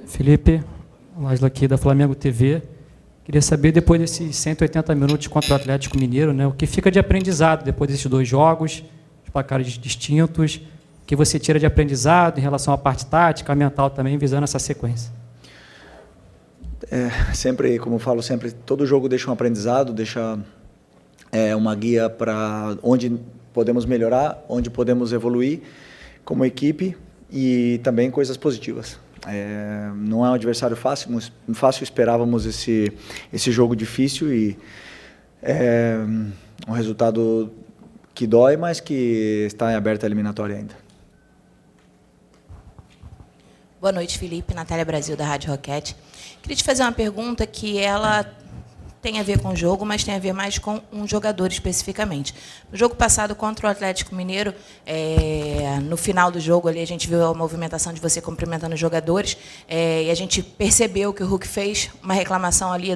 Felipe, Lázaro aqui da Flamengo TV. Queria saber, depois desses 180 minutos contra o Atlético Mineiro, né, o que fica de aprendizado depois desses 2 jogos, os placares distintos, o que você tira de aprendizado em relação à parte tática, mental também, visando essa sequência? Sempre, como eu falo sempre, todo jogo deixa um aprendizado, deixa uma guia para onde podemos melhorar, onde podemos evoluir como equipe e também coisas positivas. Não é um adversário fácil, esperávamos esse jogo difícil e um resultado que dói, mas que está em aberta a eliminatória ainda. Boa noite, Felipe. Natália Brasil, da Rádio Roquete. Queria te fazer uma pergunta que ela tem a ver com o jogo, mas tem a ver mais com um jogador especificamente. No jogo passado contra o Atlético Mineiro, no final do jogo ali a gente viu a movimentação de você cumprimentando os jogadores, e a gente percebeu que o Hulk fez uma reclamação ali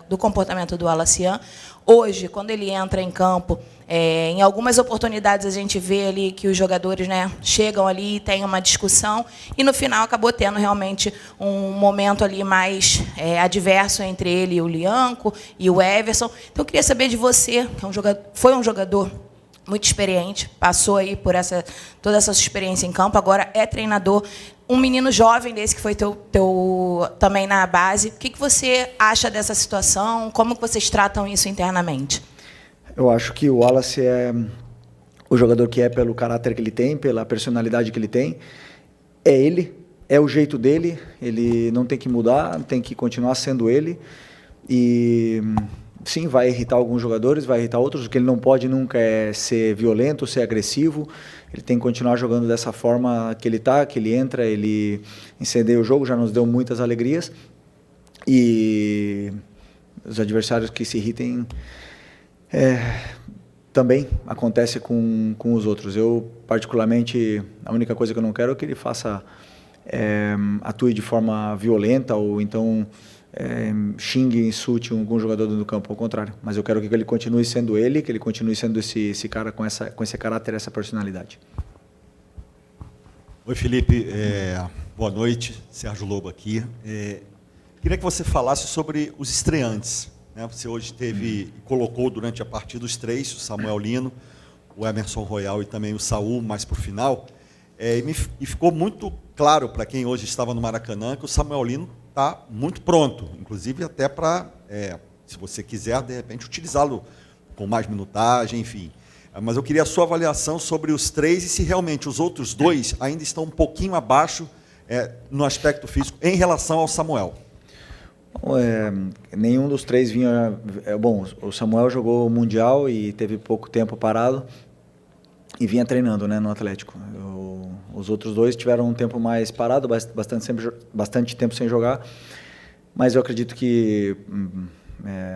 do comportamento do Alacian. Hoje, quando ele entra em campo, em algumas oportunidades a gente vê ali que os jogadores, né, chegam ali e tem uma discussão, e no final acabou tendo realmente um momento ali mais adverso entre ele e o Lianco e o Everson. Então eu queria saber de você, que foi um jogador muito experiente, passou aí por toda essa experiência em campo, agora é treinador, um menino jovem desse que foi teu também na base. O que você acha dessa situação? Como que vocês tratam isso internamente? Eu acho que o Wallace é o jogador que é pelo caráter que ele tem, pela personalidade que ele tem. É ele, é o jeito dele, ele não tem que mudar, tem que continuar sendo ele. E sim, vai irritar alguns jogadores, vai irritar outros. O que ele não pode nunca é ser violento, ser agressivo. Ele tem que continuar jogando dessa forma que ele está, que ele entra, ele incendeia o jogo, já nos deu muitas alegrias. E os adversários que se irritem também acontece com os outros. Eu, particularmente, a única coisa que eu não quero é que ele atue de forma violenta ou então xingue, insulte algum jogador do campo, ao contrário. Mas eu quero que ele continue sendo ele, que ele continue sendo esse cara com esse caráter, essa personalidade. Oi, Felipe. Boa noite. Sérgio Lobo aqui. Queria que você falasse sobre os estreantes. Você hoje colocou durante a partida os 3, o Samuel Lino, o Emerson Royal e também o Saul, mais para o final. E ficou muito claro para quem hoje estava no Maracanã que o Samuel Lino está muito pronto, inclusive até para, se você quiser, de repente, utilizá-lo com mais minutagem, enfim. Mas eu queria a sua avaliação sobre os 3 e se realmente os outros 2 ainda estão um pouquinho abaixo no aspecto físico em relação ao Samuel. Nenhum dos 3 vinha... Bom, o Samuel jogou o Mundial e teve pouco tempo parado e vinha treinando, né, no Atlético. Os outros 2 tiveram um tempo mais parado, bastante tempo sem jogar, mas eu acredito que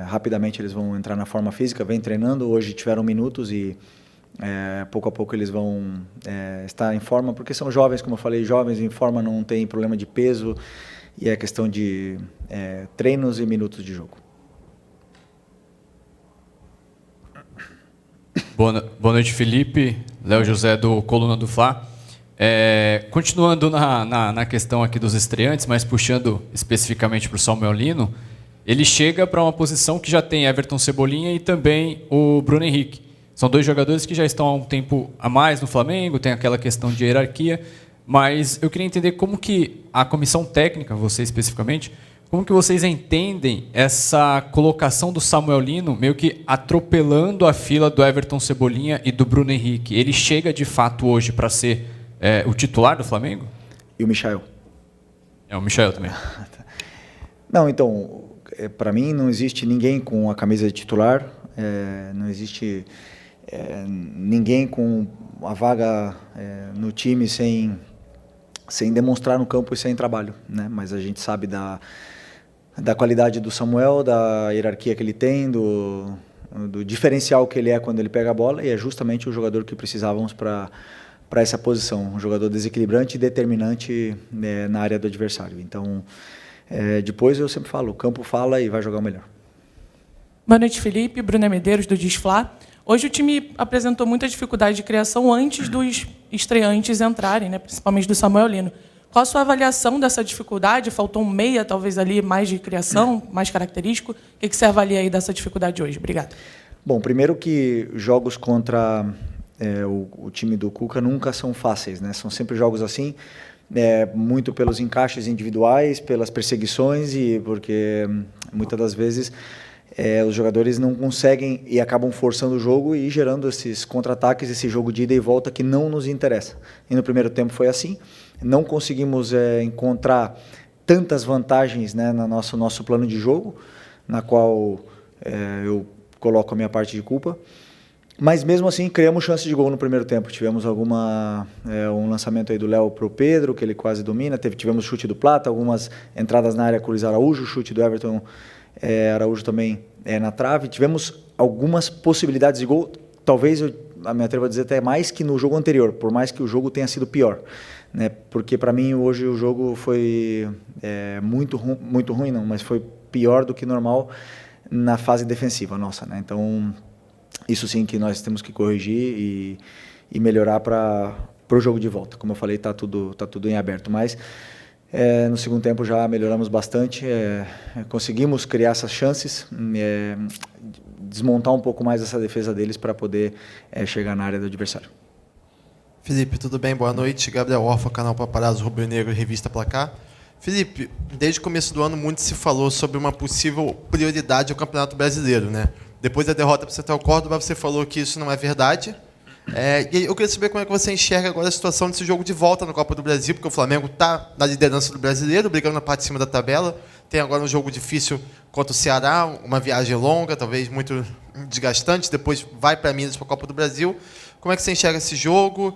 rapidamente eles vão entrar na forma física, vem treinando. Hoje tiveram minutos e pouco a pouco eles vão estar em forma, porque são jovens, como eu falei, jovens em forma, não tem problema de peso, e é questão de treinos e minutos de jogo. Boa noite, Felipe. Léo José, do Coluna do Fla. Continuando na questão aqui dos estreantes, mas puxando especificamente para o Samuel Lino, ele chega para uma posição que já tem Everton Cebolinha e também o Bruno Henrique. São 2 jogadores que já estão há um tempo a mais no Flamengo, tem aquela questão de hierarquia, mas eu queria entender como que a comissão técnica, você especificamente, como que vocês entendem essa colocação do Samuel Lino meio que atropelando a fila do Everton Cebolinha e do Bruno Henrique? Ele chega de fato hoje para ser o titular do Flamengo? E o Michael? O Michael também. Não, então, para mim não existe ninguém com a camisa de titular, não existe ninguém com a vaga no time sem demonstrar no campo e sem trabalho, né? Mas a gente sabe da qualidade do Samuel, da hierarquia que ele tem, do diferencial que ele é quando ele pega a bola, e é justamente o jogador que precisávamos para essa posição, um jogador desequilibrante e determinante na área do adversário. Então, depois eu sempre falo, o campo fala e vai jogar o melhor. Boa noite, Felipe. Bruna Medeiros, do Disfla. Hoje o time apresentou muita dificuldade de criação antes dos estreantes entrarem, né, principalmente do Samuel Lino. Qual a sua avaliação dessa dificuldade? Faltou um meia, talvez ali, mais de criação, mais característico. O que você avalia aí dessa dificuldade hoje? Obrigado. Bom, primeiro que jogos contra o time do Cuca nunca são fáceis, né? São sempre jogos assim, muito pelos encaixes individuais, pelas perseguições e porque muitas das vezes os jogadores não conseguem e acabam forçando o jogo e gerando esses contra-ataques, esse jogo de ida e volta que não nos interessa. E no primeiro tempo foi assim, não conseguimos encontrar tantas vantagens, né, no nosso plano de jogo, na qual eu coloco a minha parte de culpa. Mas mesmo assim criamos chance de gol no primeiro tempo. Tivemos um lançamento aí do Léo para o Pedro, que ele quase domina. Tivemos chute do Plata, algumas entradas na área com o Luiz Araújo, chute do Everton Araújo também na trave. Tivemos algumas possibilidades de gol. Talvez eu me atrevo a dizer até mais que no jogo anterior, por mais que o jogo tenha sido pior, né? Porque para mim hoje o jogo foi muito ruim, não, mas foi pior do que normal na fase defensiva nossa, né? Então isso sim que nós temos que corrigir e melhorar para o jogo de volta. Como eu falei, tá tudo em aberto, mas no segundo tempo já melhoramos bastante, conseguimos criar essas chances, desmontar um pouco mais essa defesa deles para poder chegar na área do adversário. Felipe, tudo bem? Boa noite. Gabriel Orfa, canal Paparazzo Rubro Negro e Revista Placar. Felipe, desde o começo do ano muito se falou sobre uma possível prioridade ao Campeonato Brasileiro, né? Depois da derrota para o Central Córdoba, você falou que isso não é verdade. E eu queria saber como é que você enxerga agora a situação desse jogo de volta na Copa do Brasil, porque o Flamengo está na liderança do Brasileiro, brigando na parte de cima da tabela. Tem agora um jogo difícil contra o Ceará, uma viagem longa, talvez muito desgastante. Depois vai para Minas para a Copa do Brasil. Como é que você enxerga esse jogo?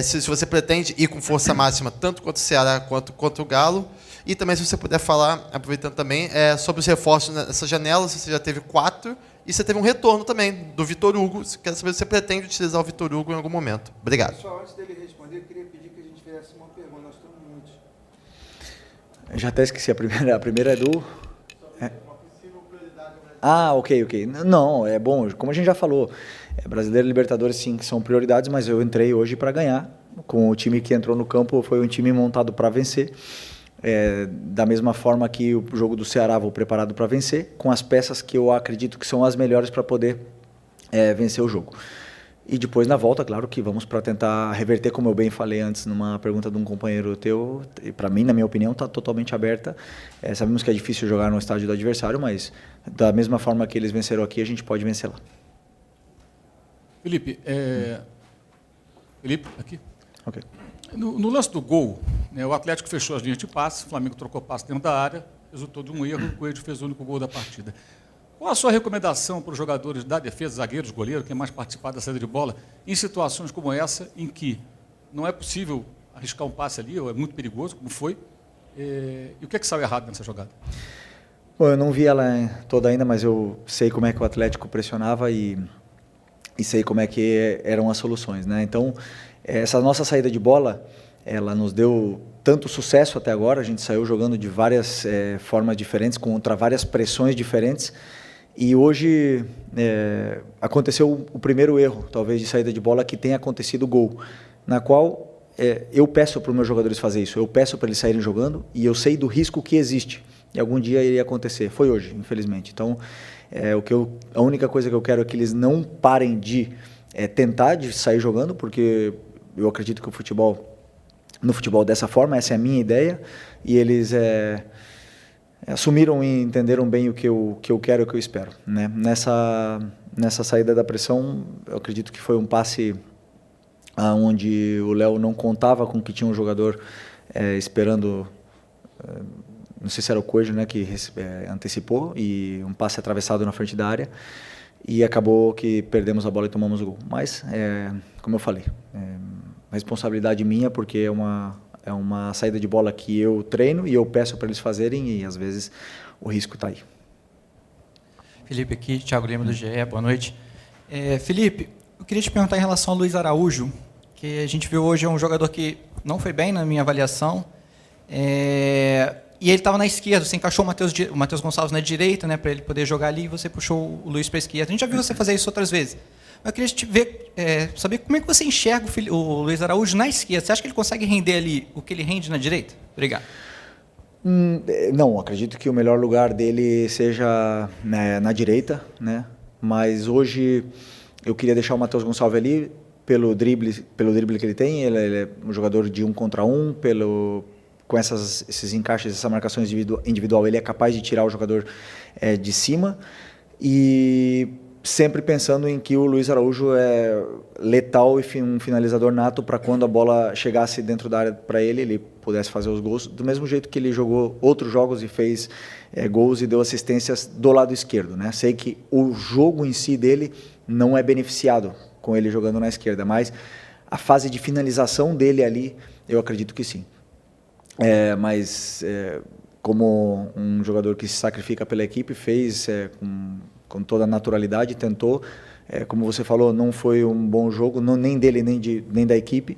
Se você pretende ir com força máxima tanto contra o Ceará quanto contra o Galo. E também, se você puder falar, aproveitando também, sobre os reforços nessa janela. Você já teve 4 e você teve um retorno também do Vitor Hugo. Quero saber se você pretende utilizar o Vitor Hugo em algum momento. Obrigado. Só antes dele responder, eu queria pedir que a gente fizesse uma pergunta. Nós estamos muitos. Eu já até esqueci a primeira é do... Ok. Não, é bom, como a gente já falou, Brasileiro e Libertadores sim que são prioridades, mas eu entrei hoje para ganhar. Com o time que entrou no campo, foi um time montado para vencer. Da mesma forma que o jogo do Ceará, vou preparado para vencer, com as peças que eu acredito que são as melhores para poder vencer o jogo. E depois, na volta, claro que vamos para tentar reverter, como eu bem falei antes, numa pergunta de um companheiro teu, e para mim, na minha opinião, está totalmente aberta. Sabemos que é difícil jogar no estádio do adversário, mas da mesma forma que eles venceram aqui, a gente pode vencer lá. Felipe, Felipe, aqui. Ok. No lance do gol, né, o Atlético fechou as linhas de passe, o Flamengo trocou passe dentro da área, resultou de um erro, o Coelho fez o único gol da partida. Qual a sua recomendação para os jogadores da defesa, zagueiros, goleiro, quem mais participar da saída de bola, em situações como essa, em que não é possível arriscar um passe ali, ou é muito perigoso, como foi, e o que saiu errado nessa jogada? Bom, eu não vi ela toda ainda, mas eu sei como é que o Atlético pressionava e sei como é que eram as soluções, né? Então, essa nossa saída de bola, ela nos deu tanto sucesso até agora, a gente saiu jogando de várias formas diferentes, contra várias pressões diferentes, e hoje aconteceu o primeiro erro, talvez, de saída de bola que tenha acontecido o gol, na qual eu peço para os meus jogadores fazer isso, eu peço para eles saírem jogando e eu sei do risco que existe, e algum dia iria acontecer. Foi hoje, infelizmente. Então, a única coisa que eu quero é que eles não parem de tentar de sair jogando, porque eu acredito que no futebol dessa forma, essa é a minha ideia, e eles assumiram e entenderam bem o que eu quero e o que eu espero, né? Nessa saída da pressão, eu acredito que foi um passe onde o Léo não contava com que tinha um jogador esperando, não sei se era o Coelho, né, que antecipou, e um passe atravessado na frente da área, e acabou que perdemos a bola e tomamos o gol. Mas, como eu falei, responsabilidade minha, porque é uma saída de bola que eu treino e eu peço para eles fazerem, e às vezes o risco está aí. Felipe aqui, Thiago Lima do GE, boa noite. Felipe, eu queria te perguntar em relação ao Luiz Araújo, que a gente viu hoje é um jogador que não foi bem na minha avaliação, e ele estava na esquerda, você encaixou o Matheus Gonçalves na direita, né, para ele poder jogar ali, e você puxou o Luiz para a esquerda. A gente já viu você fazer isso outras vezes. Eu queria saber como é que você enxerga o Luiz Araújo na esquerda. Você acha que ele consegue render ali o que ele rende na direita? Obrigado. Não, acredito que o melhor lugar dele seja, né, na direita, né? Mas hoje eu queria deixar o Matheus Gonçalves ali pelo drible que ele tem. Ele é um jogador de 1 contra 1, com esses encaixes, essa marcação individual, ele é capaz de tirar o jogador de cima, e sempre pensando em que o Luiz Araújo é letal e um finalizador nato para quando a bola chegasse dentro da área para ele pudesse fazer os gols, do mesmo jeito que ele jogou outros jogos e fez gols e deu assistências do lado esquerdo, né? Sei que o jogo em si dele não é beneficiado com ele jogando na esquerda, mas a fase de finalização dele ali, eu acredito que sim. Como um jogador que se sacrifica pela equipe, fez com toda a naturalidade, tentou. Como você falou, não foi um bom jogo, nem dele, nem da equipe.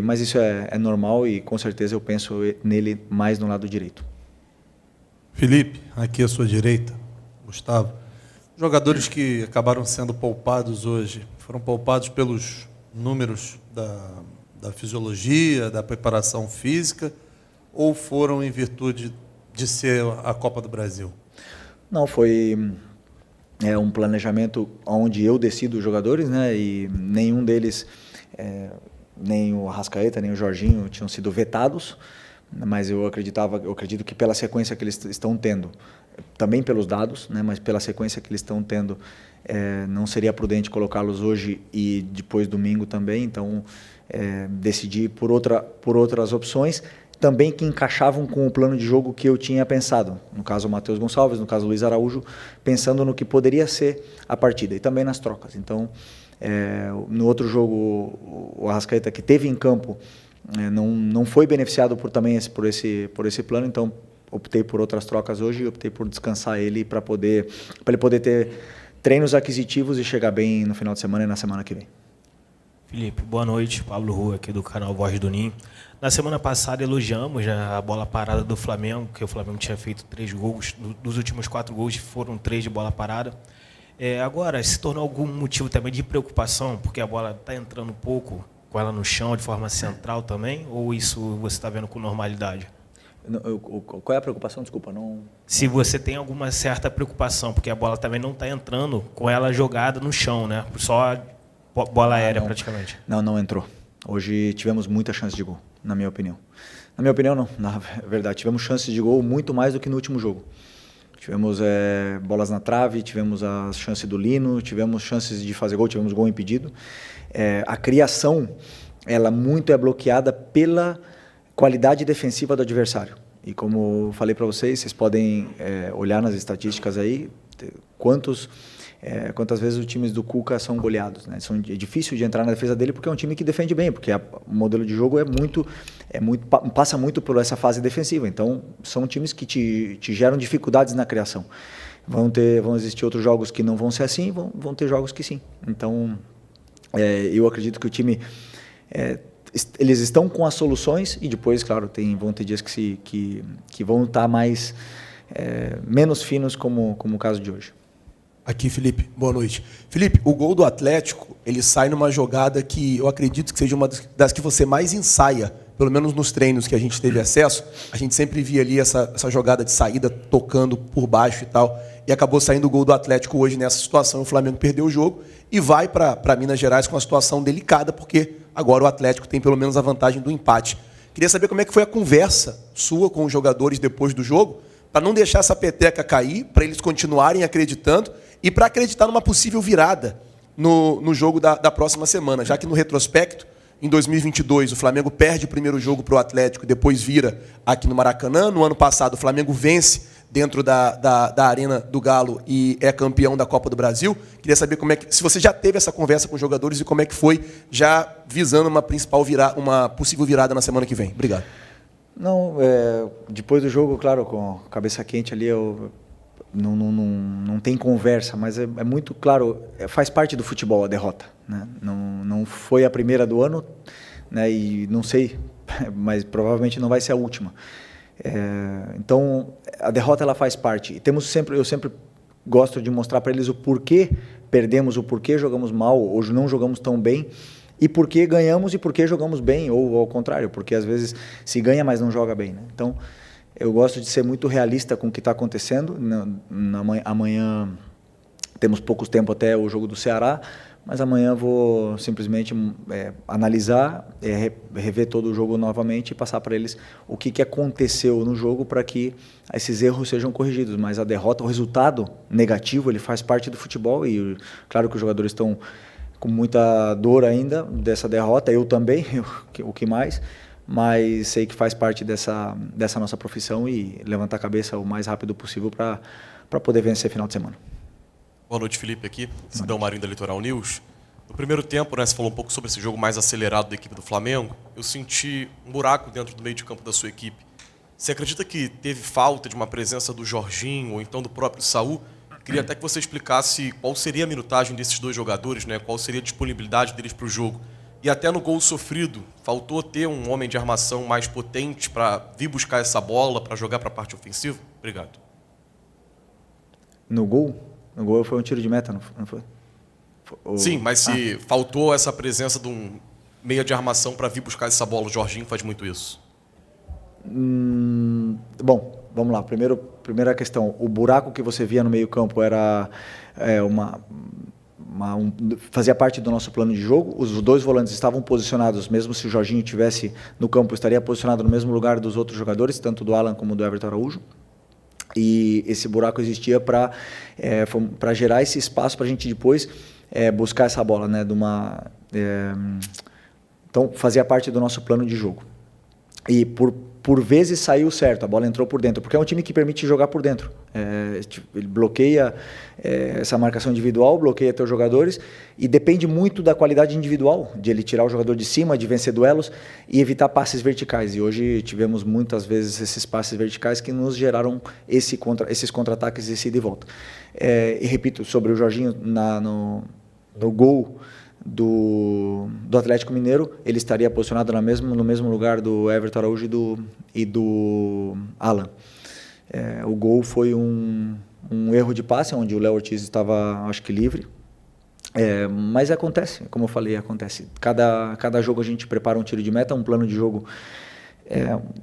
Mas isso é normal e com certeza eu penso nele mais no lado direito. Felipe, aqui à sua direita, Gustavo. Jogadores que acabaram sendo poupados hoje, foram poupados pelos números da fisiologia, da preparação física, ou foram em virtude de ser a Copa do Brasil? Não, foi um planejamento onde eu decido os jogadores, né? E nenhum deles, nem o Arrascaeta, nem o Jorginho, tinham sido vetados, mas eu acredito que pela sequência que eles estão tendo, também pelos dados, né? Mas pela sequência que eles estão tendo, não seria prudente colocá-los hoje e depois domingo também, então decidi por outras opções, também que encaixavam com o plano de jogo que eu tinha pensado. No caso, o Matheus Gonçalves, no caso, o Luiz Araújo, pensando no que poderia ser a partida e também nas trocas. Então, no outro jogo, o Arrascaeta, que teve em campo, não foi beneficiado por esse plano, então optei por outras trocas hoje e optei por descansar ele para ele poder ter treinos aquisitivos e chegar bem no final de semana e na semana que vem. Felipe, boa noite. Pablo Rua, aqui do canal Voz do Ninho. Na semana passada elogiamos, né, a bola parada do Flamengo, que o Flamengo tinha feito 3 gols. Dos últimos 4 gols foram 3 de bola parada. Agora, se tornou algum motivo também de preocupação, porque a bola está entrando um pouco com ela no chão, de forma central também, ou isso você está vendo com normalidade? Qual é a preocupação? Desculpa, não... Se você tem alguma certa preocupação, porque a bola também não está entrando com ela jogada no chão, né? Só bola aérea praticamente. Não entrou. Hoje tivemos muita chance de gol, na minha opinião. Na minha opinião, não. Na verdade, tivemos chances de gol muito mais do que no último jogo. Tivemos bolas na trave, tivemos a chance do Lino, tivemos chances de fazer gol, tivemos gol impedido. A criação, ela muito é bloqueada pela qualidade defensiva do adversário. E como eu falei para vocês podem olhar nas estatísticas aí quantas vezes os times do Cuca são goleados, né? É difícil de entrar na defesa dele porque é um time que defende bem, porque o modelo de jogo passa muito por essa fase defensiva. Então, são times que te geram dificuldades na criação. Vão existir outros jogos que não vão ser assim, vão ter jogos que sim. Então, eu acredito que o time... eles estão com as soluções e depois, claro, vão ter dias que vão estar menos finos, como o caso de hoje. Aqui, Felipe. Boa noite. Felipe, o gol do Atlético, ele sai numa jogada que eu acredito que seja uma das que você mais ensaia, pelo menos nos treinos que a gente teve acesso. A gente sempre via ali essa jogada de saída, tocando por baixo e tal, e acabou saindo o gol do Atlético hoje nessa situação. O Flamengo perdeu o jogo e vai para Minas Gerais com uma situação delicada, porque agora o Atlético tem pelo menos a vantagem do empate. Queria saber como é que foi a conversa sua com os jogadores depois do jogo, para não deixar essa peteca cair, para eles continuarem acreditando e para acreditar numa possível virada no jogo da próxima semana, já que no retrospecto, em 2022, o Flamengo perde o primeiro jogo para o Atlético, depois vira aqui no Maracanã. No ano passado, o Flamengo vence dentro da Arena do Galo e é campeão da Copa do Brasil. Queria saber se você já teve essa conversa com os jogadores e como é que foi, já visando uma possível virada na semana que vem. Obrigado. Não, depois do jogo, claro, com a cabeça quente ali, não tem conversa, mas é muito claro, faz parte do futebol a derrota, né? Não foi a primeira do ano, né? E não sei, mas provavelmente não vai ser a última. Então, a derrota ela faz parte. E eu sempre gosto de mostrar para eles o porquê perdemos, o porquê jogamos mal, ou não jogamos tão bem, e por que ganhamos e por que jogamos bem, ou ao contrário, porque às vezes se ganha, mas não joga bem, né? Então, eu gosto de ser muito realista com o que está acontecendo. Amanhã temos pouco tempo até o jogo do Ceará, mas amanhã vou simplesmente analisar, rever todo o jogo novamente e passar para eles o que aconteceu no jogo para que esses erros sejam corrigidos. Mas a derrota, o resultado negativo, ele faz parte do futebol e claro que os jogadores estão com muita dor ainda dessa derrota, eu também, o que mais, mas sei que faz parte dessa nossa profissão e levantar a cabeça o mais rápido possível para poder vencer final de semana. Boa noite, Felipe, aqui. Sidão Marinho da Litoral News. No primeiro tempo, né, você falou um pouco sobre esse jogo mais acelerado da equipe do Flamengo. Eu senti um buraco dentro do meio de campo da sua equipe. Você acredita que teve falta de uma presença do Jorginho ou então do próprio Saul? Queria até que você explicasse qual seria a minutagem desses dois jogadores, né, qual seria a disponibilidade deles para o jogo. E até no gol sofrido, faltou ter um homem de armação mais potente para vir buscar essa bola, para jogar para a parte ofensiva? Obrigado. No gol? No gol foi um tiro de meta, não foi? Sim, mas se faltou essa presença de um meia de armação para vir buscar essa bola, o Jorginho faz muito isso. Bom, vamos lá. Primeira questão. O buraco que você via no meio-campo era fazia parte do nosso plano de jogo. Os dois volantes estavam posicionados, mesmo se o Jorginho estivesse no campo, estaria posicionado no mesmo lugar dos outros jogadores, tanto do Alan como do Everton Araújo. E esse buraco existia para gerar esse espaço para a gente depois buscar essa bola, né? Então fazia parte do nosso plano de jogo. E por vezes saiu certo, a bola entrou por dentro, porque é um time que permite jogar por dentro. Ele bloqueia essa marcação individual, bloqueia teus jogadores e depende muito da qualidade individual, de ele tirar o jogador de cima, de vencer duelos e evitar passes verticais. E hoje tivemos muitas vezes esses passes verticais que nos geraram esses contra-ataques e esse ida e volta. E repito, sobre o Jorginho no gol do Atlético Mineiro, ele estaria posicionado no mesmo lugar do Everton Araújo e do Alan. O gol foi um erro de passe, onde o Léo Ortiz estava, acho que, livre. Mas acontece, como eu falei, acontece. Cada jogo a gente prepara um tiro de meta, um plano de jogo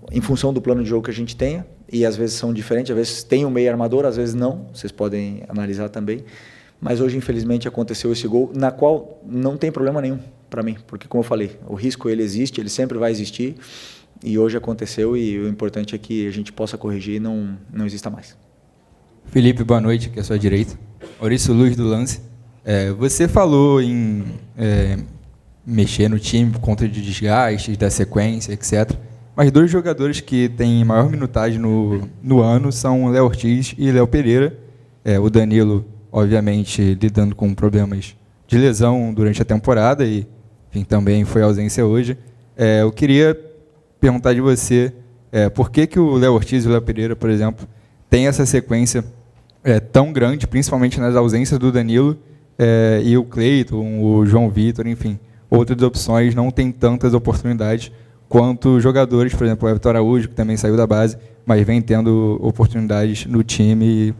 em função do plano de jogo que a gente tenha, e às vezes são diferentes, às vezes tem um meio armador, às vezes não, vocês podem analisar também. Mas hoje, infelizmente, aconteceu esse gol, na qual não tem problema nenhum para mim, porque, como eu falei, o risco ele existe, ele sempre vai existir, e hoje aconteceu, e o importante é que a gente possa corrigir e não exista mais. Felipe, boa noite, aqui à sua direita. Maurício Luz do Lance. Você falou em mexer no time por conta de desgastes, da sequência, etc. Mas dois jogadores que têm maior minutagem no ano são o Léo Ortiz e Léo Pereira. O Danilo, obviamente, lidando com problemas de lesão durante a temporada e, enfim, também foi ausência hoje. Eu queria perguntar de você por que o Léo Ortiz e o Léo Pereira, por exemplo, têm essa sequência tão grande, principalmente nas ausências do Danilo, e o Cleiton, o João Vitor, enfim, outras opções não têm tantas oportunidades quanto jogadores, por exemplo, o Everton Araújo, que também saiu da base, mas vem tendo oportunidades no time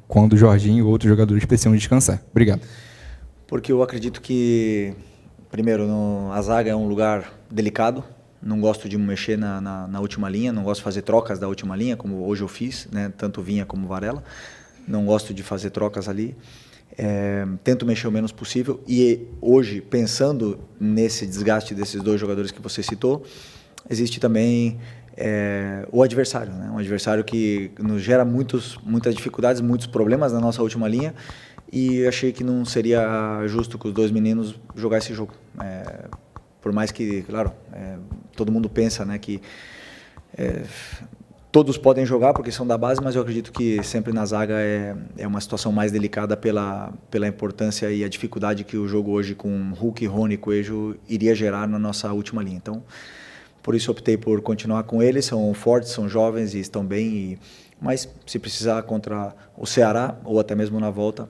quando o Jorginho ou outros jogadores precisam descansar. Obrigado. Porque eu acredito que, primeiro, a zaga é um lugar delicado, não gosto de mexer na última linha, não gosto de fazer trocas da última linha, como hoje eu fiz, né, tanto Vinha como Varela, não gosto de fazer trocas ali, tento mexer o menos possível, e hoje, pensando nesse desgaste desses dois jogadores que você citou, existe também o adversário, né? Um adversário que nos gera muitas dificuldades, muitos problemas na nossa última linha, e achei que não seria justo com os dois meninos jogar esse jogo. Por mais que, claro, todo mundo pensa, né, que todos podem jogar porque são da base, mas eu acredito que sempre na zaga é uma situação mais delicada pela importância e a dificuldade que o jogo hoje com Hulk, Rony e Coelho iria gerar na nossa última linha. Então, por isso optei por continuar com eles, são fortes, são jovens e estão bem, mas se precisar contra o Ceará ou até mesmo na volta,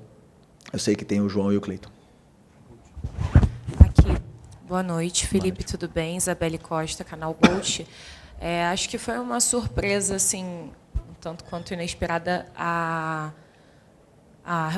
eu sei que tem o João e o Cleiton. Aqui, boa noite, Felipe, tudo bem? Isabelle Costa, canal Gold. Acho que foi uma surpresa, assim, um tanto quanto inesperada,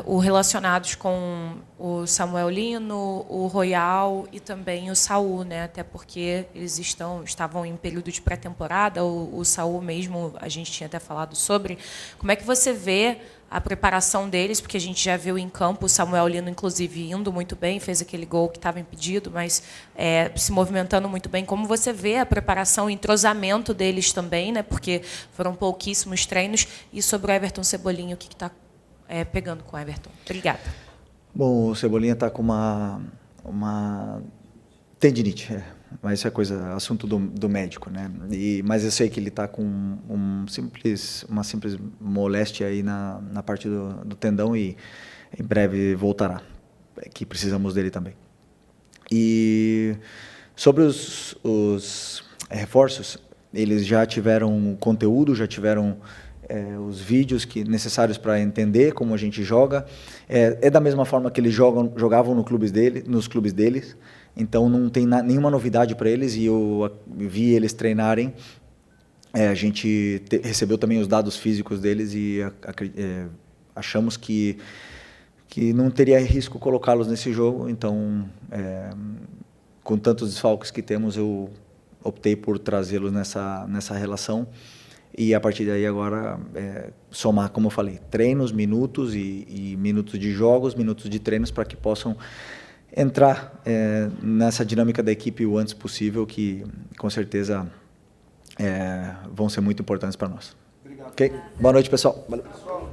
o relacionados com o Samuel Lino, o Royal e também o Saul, né? Até porque eles estavam em período de pré-temporada, o Saul mesmo, a gente tinha até falado sobre. Como é que você vê a preparação deles? Porque a gente já viu em campo o Samuel Lino, inclusive, indo muito bem, fez aquele gol que estava impedido, mas se movimentando muito bem. Como você vê a preparação, o entrosamento deles também, né? Porque foram pouquíssimos treinos. E sobre o Everton Cebolinha, o que está pegando com o Everton? Obrigada. Bom, o Cebolinha está com uma tendinite, mas isso é assunto do médico, né? Mas eu sei que ele está com uma simples moléstia aí na parte do tendão e em breve voltará, que precisamos dele também. E sobre os reforços, eles já tiveram conteúdo, já tiveram os vídeos necessários para entender como a gente joga. É da mesma forma que eles jogavam nos clubes deles, então não tem nenhuma novidade para eles, e eu vi eles treinarem. A gente recebeu também os dados físicos deles e achamos que não teria risco colocá-los nesse jogo, então com tantos desfalques que temos, eu optei por trazê-los nessa relação. E a partir daí agora somar, como eu falei, treinos, minutos e minutos de jogos, minutos de treinos, para que possam entrar nessa dinâmica da equipe o antes possível, que com certeza vão ser muito importantes para nós. Obrigado. Okay? Boa noite, pessoal. Valeu. Pessoal,